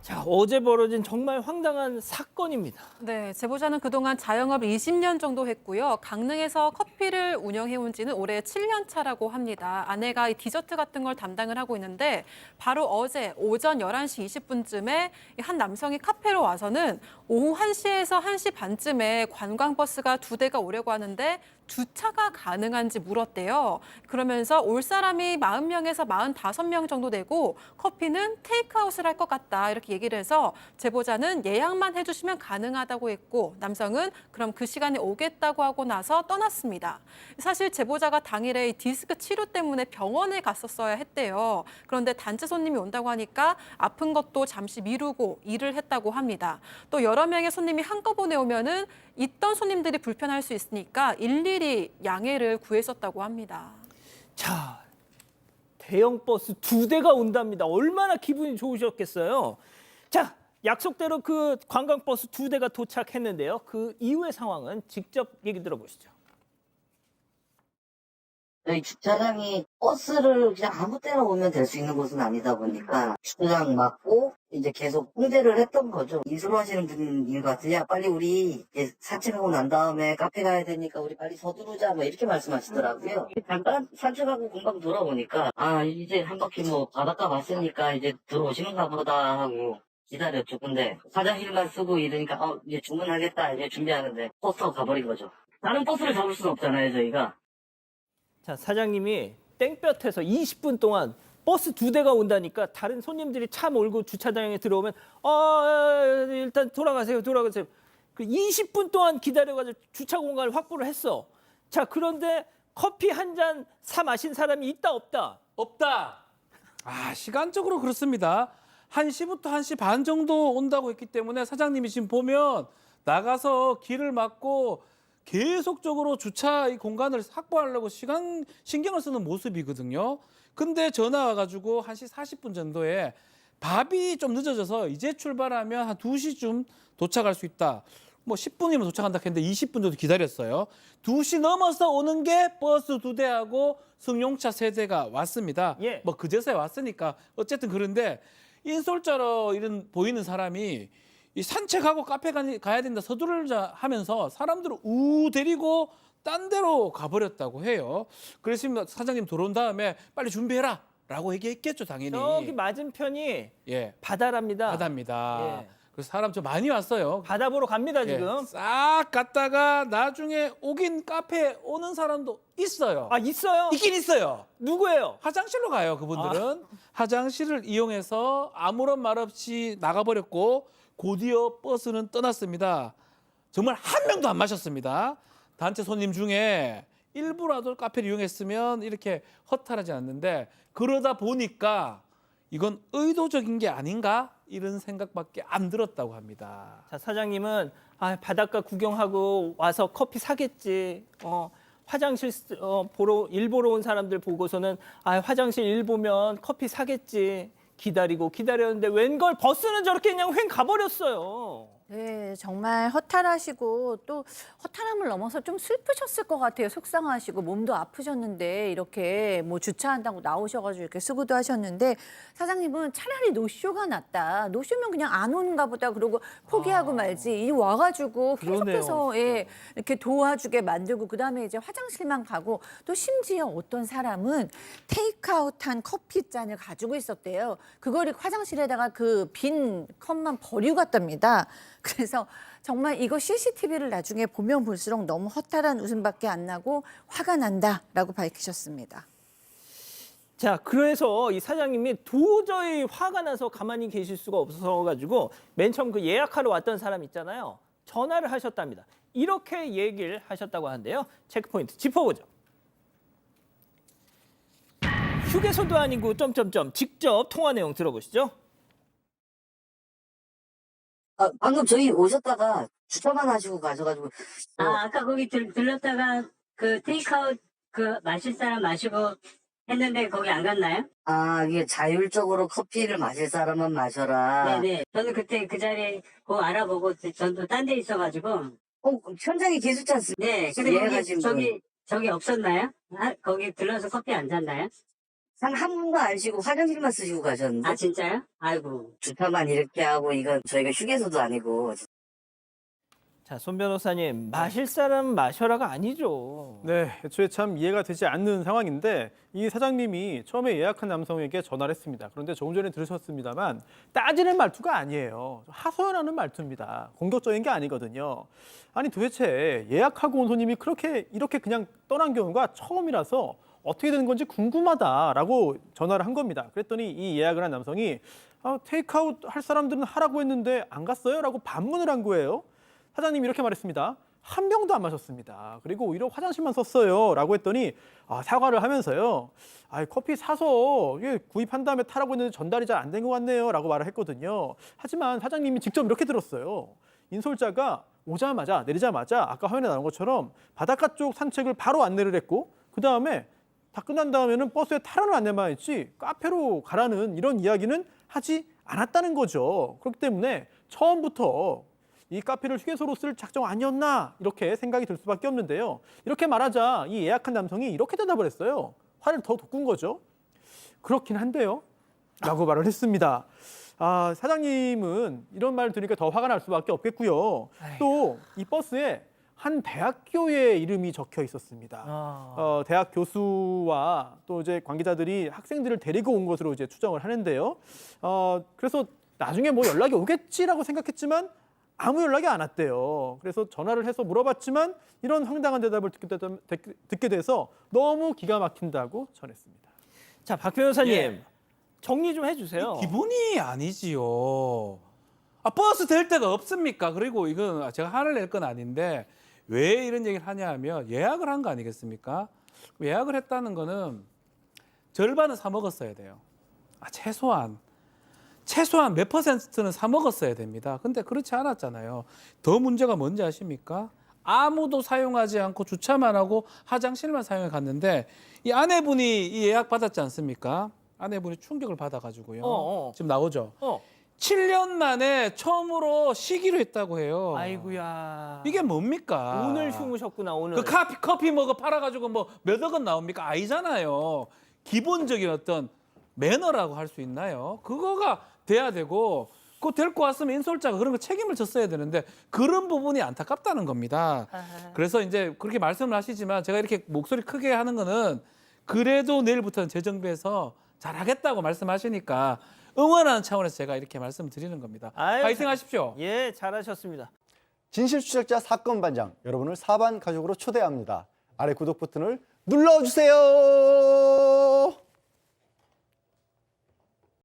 자, 어제 벌어진 정말 황당한 사건입니다. 네, 제보자는 그동안 자영업을 20년 정도 했고요. 강릉에서 커피를 운영해온 지는 올해 7년 차라고 합니다. 아내가 이 디저트 같은 걸 담당을 하고 있는데 바로 어제 오전 11시 20분쯤에 한 남성이 카페로 와서는 오후 1시에서 1시 반쯤에 관광버스가 2대가 오려고 하는데 주차가 가능한지 물었대요. 그러면서 올 사람이 40명에서 45명 정도 되고 커피는 테이크아웃을 할 것 같다 이렇게 얘기를 해서 제보자는 예약만 해주시면 가능하다고 했고 남성은 그럼 그 시간에 오겠다고 하고 나서 떠났습니다. 사실 제보자가 당일에 디스크 치료 때문에 병원에 갔었어야 했대요. 그런데 단체 손님이 온다고 하니까 아픈 것도 잠시 미루고 일을 했다고 합니다. 또 여러 명의 손님이 한꺼번에 오면은 있던 손님들이 불편할 수 있으니까 일일이 양해를 구했었다고 합니다. 자, 대형 버스 2대가 온답니다. 얼마나 기분이 좋으셨겠어요. 자, 약속대로 그 관광버스 2대가 도착했는데요. 그 이후의 상황은 직접 얘기 들어보시죠. 저희 주차장이 버스를 그냥 아무 때나 오면 될 수 있는 곳은 아니다 보니까 주차장 막고 이제 계속 홍대를 했던 거죠. 인수하시는 분인 것 같으냐, 빨리 우리 이제 산책하고 난 다음에 카페 가야 되니까 우리 빨리 서두르자 뭐 이렇게 말씀하시더라고요. 잠깐 산책하고 금방 돌아오니까 아 이제 한 바퀴 뭐 바닷가 봤으니까 이제 들어오시는가 보다 하고 기다렸죠. 근데 화장실만 쓰고 이러니까 이제 주문하겠다 이제 준비하는데 버스가 가버린 거죠. 다른 버스를 잡을 수는 없잖아요 저희가. 자, 사장님이 땡볕에서 20분 동안 버스 2대가 온다니까 다른 손님들이 차 몰고 주차장에 들어오면 일단 돌아가세요. 그 20분 동안 기다려가지고 주차 공간을 확보를 했어. 자, 그런데 커피 한 잔 사 마신 사람이 있다 없다? 없다. 시간적으로 그렇습니다. 1시부터 1시 반 정도 온다고 했기 때문에 사장님이 지금 보면 나가서 길을 막고 계속적으로 주차 이 공간을 확보하려고 신경을 쓰는 모습이거든요. 근데 전화 와가지고 1시 40분 정도에 밥이 좀 늦어져서 이제 출발하면 한 2시쯤 도착할 수 있다. 뭐 10분이면 도착한다 했는데 20분 정도 기다렸어요. 2시 넘어서 오는 게 버스 2대하고 승용차 3대가 왔습니다. 예. 뭐 그제서야 왔으니까 어쨌든 그런데 인솔자로 이런 보이는 사람이 이 산책하고 카페 가야 된다 서두르자 하면서 사람들을 데리고 딴 데로 가버렸다고 해요. 그래서 사장님 들어온 다음에 빨리 준비해라 라고 얘기했겠죠 당연히. 저기 맞은편이 예, 바다랍니다. 바다입니다. 예. 그래서 사람 좀 많이 왔어요. 바다 보러 갑니다, 예, 지금. 싹 갔다가 나중에 오긴 카페에 오는 사람도 있어요. 아, 있어요? 있긴 있어요. 누구예요? 화장실로 가요 그분들은. 화장실을 이용해서 아무런 말 없이 나가버렸고 곧이어 버스는 떠났습니다. 정말 한 명도 안 마셨습니다. 단체 손님 중에 일부라도 카페를 이용했으면 이렇게 허탈하지 않는데 그러다 보니까 이건 의도적인 게 아닌가 이런 생각밖에 안 들었다고 합니다. 자, 사장님은 바닷가 구경하고 와서 커피 사겠지. 화장실 일 보러 온 사람들 보고서는 화장실 일 보면 커피 사겠지. 기다렸는데 웬걸 버스는 저렇게 그냥 횡 가버렸어요. 네, 정말 허탈하시고 또 허탈함을 넘어서 좀 슬프셨을 것 같아요. 속상하시고 몸도 아프셨는데 이렇게 뭐 주차한다고 나오셔가지고 이렇게 수고도 하셨는데 사장님은 차라리 노쇼가 낫다. 노쇼면 그냥 안 오는가 보다 그러고 포기하고 말지. 이 와가지고 계속해서 그러네요, 이렇게 도와주게 만들고 그다음에 이제 화장실만 가고 또 심지어 어떤 사람은 테이크아웃한 커피잔을 가지고 있었대요. 그걸 화장실에다가 그 빈 컵만 버리고 갔답니다. 그래서 정말 이거 CCTV를 나중에 보면 볼수록 너무 허탈한 웃음밖에 안 나고 화가 난다라고 밝히셨습니다. 자, 그래서 이 사장님이 도저히 화가 나서 가만히 계실 수가 없어가지고 맨 처음 그 예약하러 왔던 사람 있잖아요. 전화를 하셨답니다. 이렇게 얘기를 하셨다고 하는데요. 체크포인트 짚어보죠. 휴게소도 아니고 직접 통화 내용 들어보시죠. 방금 저희 오셨다가 주차만 하시고 가셔가지고 아까 거기 들렀다가 그 테이크아웃 그 마실 사람 마시고 했는데 거기 안 갔나요? 이게 자율적으로 커피를 마실 사람은 마셔라. 네네. 저는 그때 그 자리에 그거 알아보고 전도 딴 데 있어가지고. 현장에 계시지 않습니까? 네. 근데 예약하신 분. 저기 없었나요? 거기 들러서 커피 안 샀나요? 상 한 번도 안 쉬고 화장실만 쓰시고 가셨는데 아, 진짜요? 아이고. 주차만 이렇게 하고 이건 저희가 휴게소도 아니고 자, 손 변호사님, 마실 사람 마셔라가 아니죠. 네, 애초에 참 이해가 되지 않는 상황인데 이 사장님이 처음에 예약한 남성에게 전화를 했습니다. 그런데 조금 전에 들으셨습니다만 따지는 말투가 아니에요. 하소연하는 말투입니다. 공격적인 게 아니거든요. 아니 도대체 예약하고 온 손님이 이렇게 그냥 떠난 경우가 처음이라서 어떻게 되는 건지 궁금하다라고 전화를 한 겁니다. 그랬더니 이 예약을 한 남성이 테이크아웃 할 사람들은 하라고 했는데 안 갔어요? 라고 반문을 한 거예요. 사장님이 이렇게 말했습니다. 한 병도 안 마셨습니다. 그리고 오히려 화장실만 썼어요. 라고 했더니 사과를 하면서요. 커피 사서 구입한 다음에 타라고 했는데 전달이 잘 안 된 것 같네요. 라고 말을 했거든요. 하지만 사장님이 직접 이렇게 들었어요. 인솔자가 내리자마자 아까 화면에 나온 것처럼 바닷가 쪽 산책을 바로 안내를 했고 그다음에 다 끝난 다음에는 버스에 타라는 안내만 했지 카페로 가라는 이런 이야기는 하지 않았다는 거죠. 그렇기 때문에 처음부터 이 카페를 휴게소로 쓸 작정 아니었나 이렇게 생각이 들 수밖에 없는데요. 이렇게 말하자 이 예약한 남성이 이렇게 대답을 했어요. 화를 더 돋군 거죠. 그렇긴 한데요. 라고 말을 했습니다. 사장님은 이런 말을 들으니까 더 화가 날 수밖에 없겠고요. 또 이 버스에 한 대학교의 이름이 적혀 있었습니다. 대학 교수와 또 이제 관계자들이 학생들을 데리고 온 것으로 이제 추정을 하는데요. 그래서 나중에 뭐 연락이 오겠지라고 생각했지만 아무 연락이 안 왔대요. 그래서 전화를 해서 물어봤지만 이런 황당한 대답을 듣게 돼서 너무 기가 막힌다고 전했습니다. 자, 박 변호사님, 예. 정리 좀 해주세요. 기본이 아니지요. 버스 될 데가 없습니까? 그리고 이건 제가 화를 낼 건 아닌데 왜 이런 얘기를 하냐 하면 예약을 한 거 아니겠습니까? 예약을 했다는 거는 절반은 사 먹었어야 돼요. 최소한 몇 퍼센트는 사 먹었어야 됩니다. 근데 그렇지 않았잖아요. 더 문제가 뭔지 아십니까? 아무도 사용하지 않고 주차만 하고 화장실만 사용해 갔는데 이 아내분이 이 예약 받았지 않습니까? 아내분이 충격을 받아가지고요. 지금 나오죠. 7년 만에 처음으로 쉬기로 했다고 해요. 아이고야. 이게 뭡니까? 오늘 휴무셨구나, 오늘. 그 커피 먹어 팔아가지고 뭐 몇억 원 나옵니까? 아니잖아요. 기본적인 어떤 매너라고 할 수 있나요? 그거가 돼야 되고 그거 데리고 왔으면 인솔자가 그런 거 책임을 졌어야 되는데 그런 부분이 안타깝다는 겁니다. 그래서 이제 그렇게 말씀을 하시지만 제가 이렇게 목소리 크게 하는 거는 그래도 내일부터는 재정비해서 잘하겠다고 말씀하시니까 응원하는 차원에서 제가 이렇게 말씀드리는 겁니다. 파이팅 하십시오. 예, 잘하셨습니다. 진실추적자 사건 반장, 여러분을 사반 가족으로 초대합니다. 아래 구독 버튼을 눌러주세요.